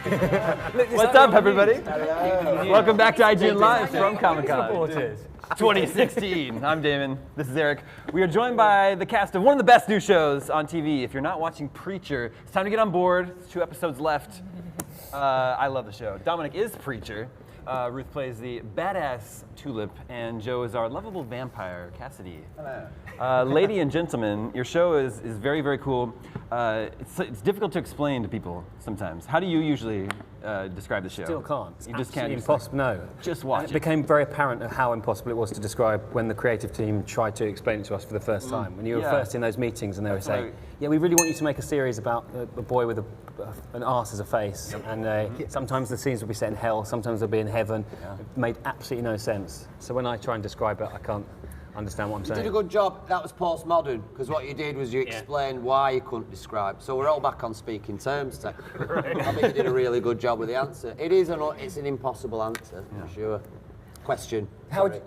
What's up, everybody? Welcome back to IGN Live from Comic-Con 2016. I'm Damon. This is Eric. We are joined by the cast of one of the best new shows on TV. If you're not watching Preacher, it's time to get on board. There's 2 episodes left. I love the show. Dominic is Preacher. Ruth plays the badass Tulip, and Joe is our lovable vampire, Cassidy. Hello. Lady and gentlemen, your show is very, very cool. It's difficult to explain to people sometimes. How do you usually describe the show? Still can't. You just can't. Impossible. No. Just watch it. It became very apparent of how impossible it was to describe when the creative team tried to explain it to us for the first time. When you were first in those meetings and they were saying, "Yeah, we really want you to make a series about a boy with an arse as a face, and sometimes the scenes will be set in hell, sometimes they'll be in heaven." It made absolutely no sense. So when I try and describe it, I can't understand what I'm saying. You did a good job. That was postmodern, because what you did was you explained why you couldn't describe. So we're all back on speaking terms. I think you did a really good job with the answer. It's an impossible answer, for sure. Question. How do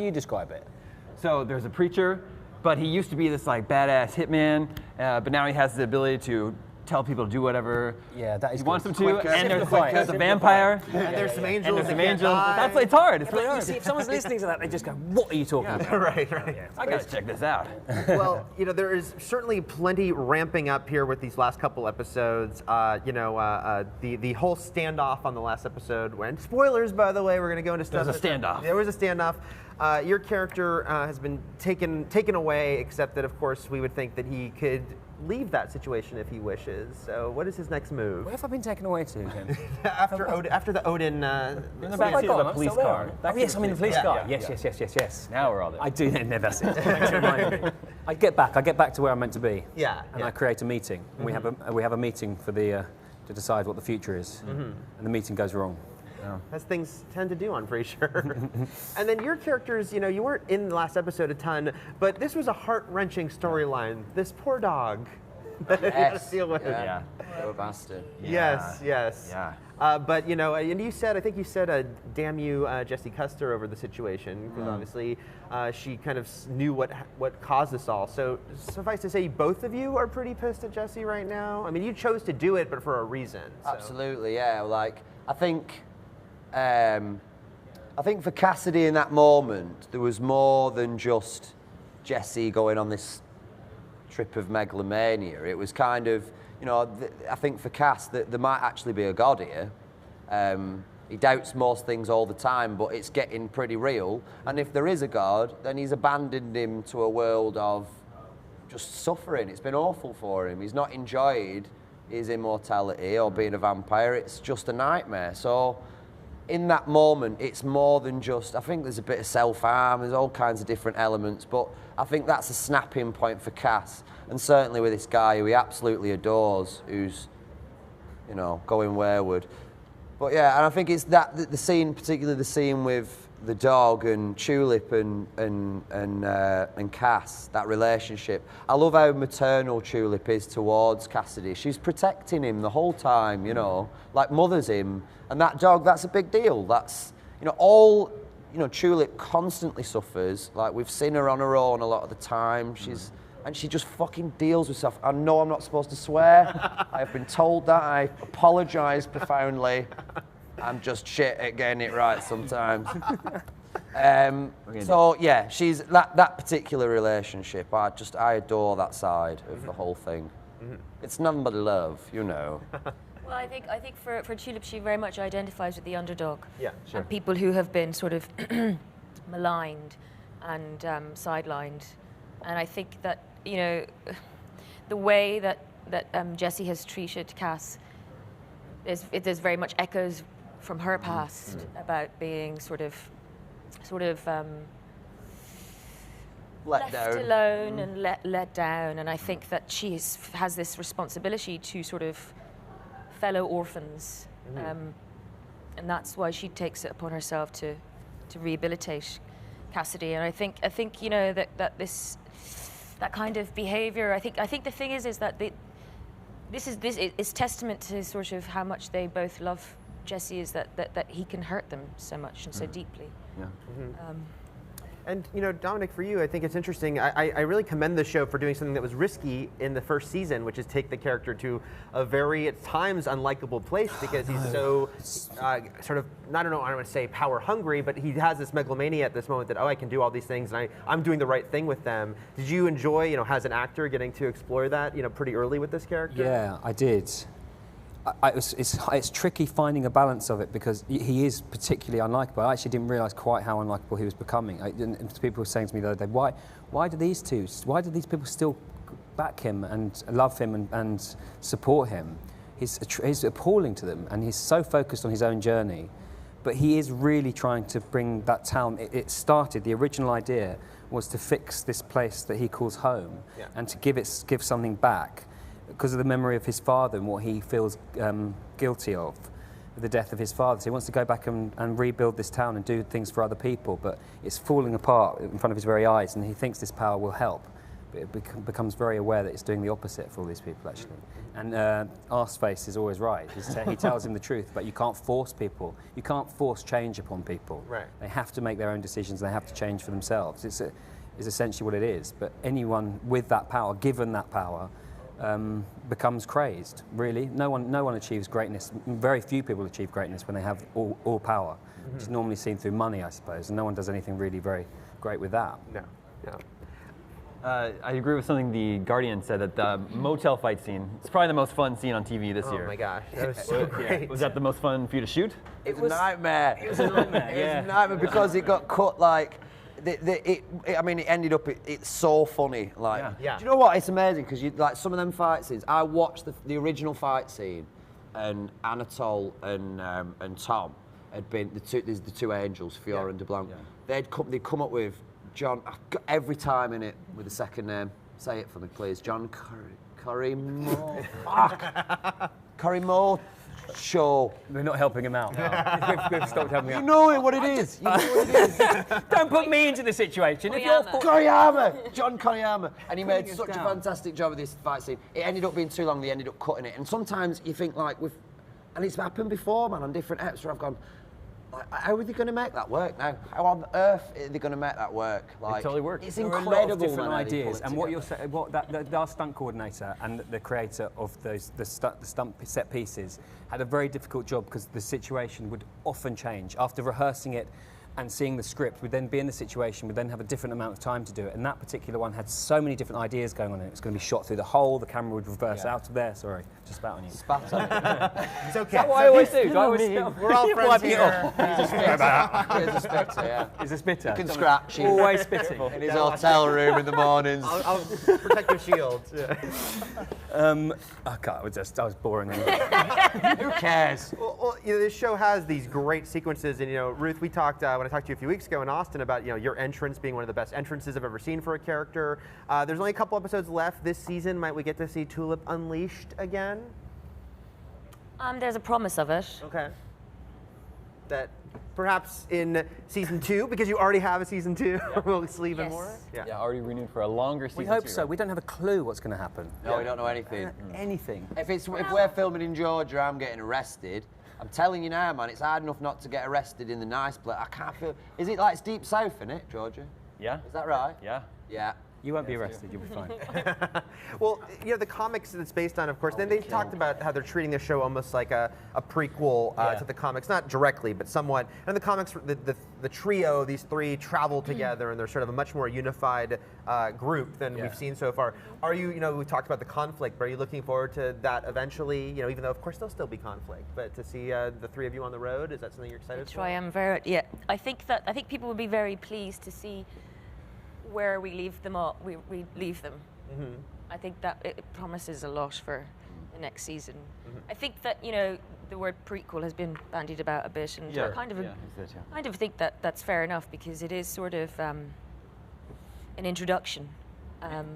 you describe it? So there's a preacher, but he used to be this like badass hitman, but now he has the ability to tell people to do whatever he wants them to. And there's a vampire. And there's some angels. It's hard. It's really hard. See, if someone's listening to that, they just go, "What are you talking about?" Right. I gotta check this out. Well, there is certainly plenty ramping up here with these last couple episodes. The whole standoff on the last episode. When spoilers, by the way, we're gonna go into stuff. There was a standoff. There was a standoff. Your character has been taken away, except that of course we would think that he could leave that situation if he wishes. So what is his next move? Where have I been taken away to, Jim? after the Odin. In the back seat of the police car. Oh, yes, I'm in the police car. Yes. Now we're all there. I do. No, that's it. Thanks for reminding me. I get back to where I'm meant to be. And I create a meeting. And we have a meeting for to decide what the future is. And the meeting goes wrong. As things tend to do on Frasier. And then your characters, you weren't in the last episode a ton, but this was a heart-wrenching storyline. This poor dog that you had to deal with. Yeah. Poor bastard. Yes. Yeah. But and you said, I think you said, "Damn you, Jesse Custer," over the situation, because obviously she kind of knew what caused this all. So suffice to say, both of you are pretty pissed at Jesse right now. I mean, you chose to do it, but for a reason. So. Absolutely, yeah. Like I think for Cassidy in that moment, there was more than just Jesse going on this trip of megalomania. It was kind of, I think for Cass that there might actually be a God here. He doubts most things all the time, but it's getting pretty real. And if there is a God, then he's abandoned him to a world of just suffering. It's been awful for him. He's not enjoyed his immortality or being a vampire. It's just a nightmare. So in that moment, it's more than just, I think there's a bit of self-harm, there's all kinds of different elements, but I think that's a snapping point for Cass. And certainly with this guy who he absolutely adores, who's, going wayward. But yeah, and I think it's the scene, particularly the scene with the dog and Tulip and Cass, that relationship. I love how maternal Tulip is towards Cassidy. She's protecting him the whole time, like mothers him. And that dog, that's a big deal. That's, Tulip constantly suffers. Like, we've seen her on her own a lot of the time. And she just fucking deals with stuff. I know I'm not supposed to swear. I have been told that. I apologise profoundly. I'm just shit at getting it right sometimes. So yeah, she's that particular relationship. I adore that side of the whole thing. It's nothing but love, Well, I think for Tulip, she very much identifies with the underdog. Yeah, sure. And people who have been sort of maligned and sidelined. And I think that, the way that Jesse has treated Cass, there's very much echoes from her past about being sort of left alone and let down. And I think that she has this responsibility to sort of fellow orphans, and that's why she takes it upon herself to rehabilitate Cassidy. And I think that kind of behavior. I think the thing is that this is testament to sort of how much they both love Jesse, is that he can hurt them so much and so deeply. Yeah. And Dominic, for you, I think it's interesting. I really commend the show for doing something that was risky in the first season, which is take the character to a very, at times, unlikable place because he's so sort of, I don't want to say power hungry, but he has this megalomania at this moment that, I can do all these things and I'm doing the right thing with them. Did you enjoy, as an actor, getting to explore that, pretty early with this character? Yeah, I did. It's tricky finding a balance of it because he is particularly unlikable. I actually didn't realise quite how unlikable he was becoming. And people were saying to me the other day, why do these people still back him and love him and support him? He's appalling to them, and he's so focused on his own journey. But he is really trying to bring that town. The original idea was to fix this place that he calls home, and to give something back, because of the memory of his father and what he feels guilty of, the death of his father. So he wants to go back and rebuild this town and do things for other people, but it's falling apart in front of his very eyes, and he thinks this power will help. But it becomes very aware that it's doing the opposite for all these people, actually. And Arseface is always right. He tells him the truth, but you can't force people. You can't force change upon people. Right. They have to make their own decisions. They have to change for themselves. It's essentially what it is. But anyone with that power, given that power, becomes crazed, really. No one achieves greatness. Very few people achieve greatness when they have all power, which is normally seen through money, I suppose, and no one does anything really very great with that. No. I agree with something the Guardian said, that the motel fight scene, it's probably the most fun scene on TV this year. Oh my gosh, that was so great. Was that the most fun for you to shoot? It was a nightmare. It was a nightmare, It was a nightmare because it got cut like... it ended up. It's so funny. Like, Yeah. do you know what? It's amazing because like some of them fight scenes. I watched the original fight scene, and Anatole and Tom had been the two angels, Fiora and DeBlanc. Yeah. They'd come up with John. I've got every time in it with the second name. Say it for me, please. John Corrimore. Corrimore. Show. We're not helping him out. We've stopped helping him out. You know what it is. You know what it is. Don't put me into the situation. Koriyama, John Koriyama, and he made such a fantastic job of this fight scene. It ended up being too long. They ended up cutting it, and sometimes you think like and it's happened before, man, on different eps where I've gone, like, how are they going to make that work now? How on earth are they going to make that work? Like, it totally works. It's there incredible, are a lot of different man, ideas, and what you're saying, our stunt coordinator and the creator of the stunt set pieces had a very difficult job because the situation would often change. After rehearsing it and seeing the script, we'd then be in the situation, we'd then have a different amount of time to do it. And that particular one had so many different ideas going on in it. It was going to be shot through the hole, the camera would reverse out of there. Sorry, just spat on you. Spat on it. It's okay. That's what I always do. We're all friends here. He's a spitter, yeah. He's a spitter. You can scratch him. Always spitting. In his hotel room in the mornings. I'll protect your shield. I was boring. Who cares? Well, this show has these great sequences, and Ruth, we talked when I talked to you a few weeks ago in Austin about your entrance being one of the best entrances I've ever seen for a character. There's only a couple episodes left this season. Might we get to see Tulip unleashed again? There's a promise of it. Okay. That perhaps in season 2, because you already have a season 2, we'll see even more. Yeah, already renewed for a longer season. We hope 2, so. right? We don't have a clue what's going to happen. No, we don't know anything. Anything. If we're filming in Georgia, I'm getting arrested. I'm telling you now, man, it's hard enough not to get arrested in the nice place. I can't feel. Is it like it's deep south, in it, Georgia? Yeah. Is that right? Yeah. Yeah. You won't be arrested. You'll be fine. Well, the comics that it's based on, of course, then they talked about how they're treating the show almost like a prequel to the comics, not directly, but somewhat. And the comics, the trio, these three travel together, and they're sort of a much more unified group than we've seen so far. Are you, we talked about the conflict, but are you looking forward to that eventually, even though, of course, there'll still be conflict, but to see the three of you on the road, is that something you're excited for? I am I think people would be very pleased to see where we leave them all. We leave them. Mm-hmm. I think that it promises a lot for the next season. Mm-hmm. I think that the word prequel has been bandied about a bit, and I kind of think that that's fair enough because it is sort of an introduction. To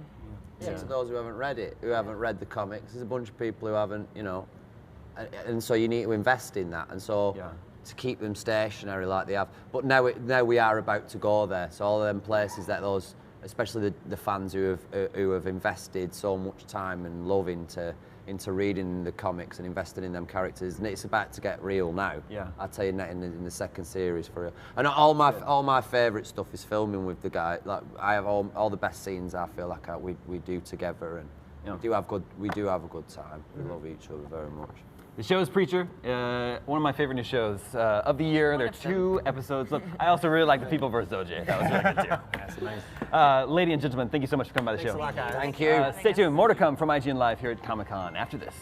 those who haven't read it, who haven't read the comics, there's a bunch of people who haven't, and so you need to invest in that, and so. Yeah. To keep them stationary like they have. But now we are about to go there. So all of them places that those, especially the fans who have invested so much time and love into into reading the comics and investing in them characters, and it's about to get real now. Yeah. I'll tell you that in the second series for real. And all my favourite stuff is filming with the guy. Like I have all the best scenes. I feel like we do together, and we do have a good time. We love each other very much. The show is Preacher, one of my favorite new shows of the year. There are 2 episodes. Look, I also really like The People vs. OJ. That was really good too. That's amazing. Ladies and gentlemen, thank you so much for coming by the show. Thanks a lot, guys. Thank you. Stay tuned. More to come from IGN Live here at Comic-Con after this.